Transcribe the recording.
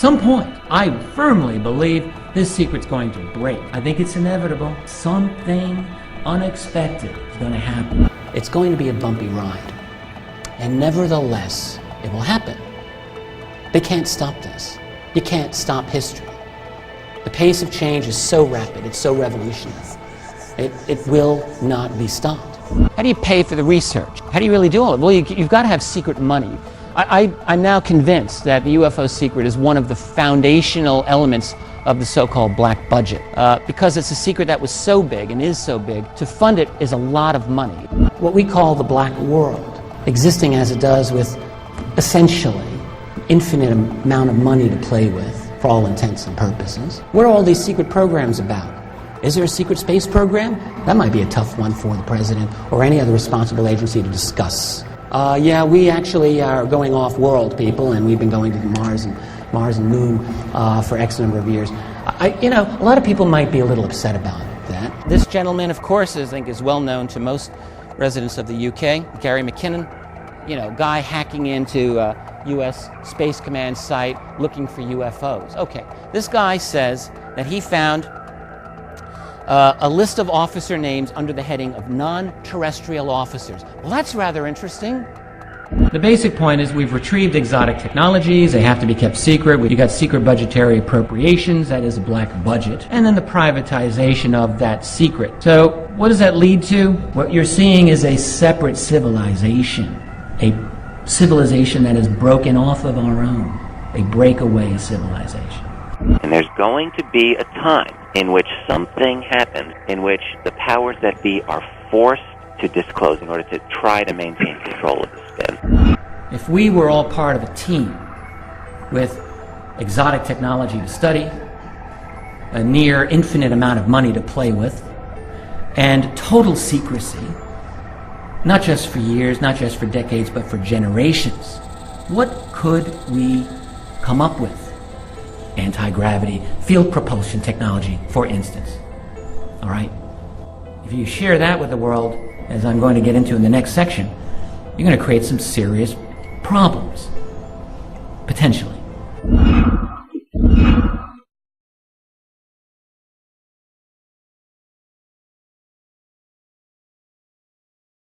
some point, I firmly believe this secret's going to break. I think it's inevitable. Something unexpected is going to happen. It's going to be a bumpy ride. And nevertheless, it will happen. They can't stop this. You can't stop history. The pace of change is so rapid, it's so revolutionary. It will not be stopped. How do you pay for the research? How do you really do all of it? Well, you've got to have secret money. I'm now convinced that the UFO secret is one of the foundational elements of the so-called black budget. Because it's a secret that was so big and is so big, to fund it is a lot of money. What we call the black world, existing as it does with essentially infinite amount of money to play with for all intents and purposes. What are all these secret programs about? Is there a secret space program? That might be a tough one for the president or any other responsible agency to discuss. Yeah, we actually are going off-world, people, and we've been going to Mars and Moon for X number of years. You know, a lot of people might be a little upset about that. This gentleman, of course, I think is well known to most residents of the UK, Gary McKinnon. You know, guy hacking into U.S. Space Command site looking for UFOs. Okay, this guy says that he found a list of officer names under the heading of non-terrestrial officers. Well, that's rather interesting. The basic point is we've retrieved exotic technologies. They have to be kept secret. You've got secret budgetary appropriations, that is a black budget, and then the privatization of that secret. So what does that lead to? What you're seeing is a separate civilization, a civilization that is broken off of our own, a breakaway civilization. And there's going to be a time in which something happens in which the powers that be are forced to disclose in order to try to maintain control of the spin. If we were all part of a team with exotic technology to study, a near infinite amount of money to play with, and total secrecy, not just for years, not just for decades, but for generations, what could we come up with? Anti-gravity, field propulsion technology, for instance. All right? If you share that with the world, as I'm going to get into in the next section, you're going to create some serious problems, potentially.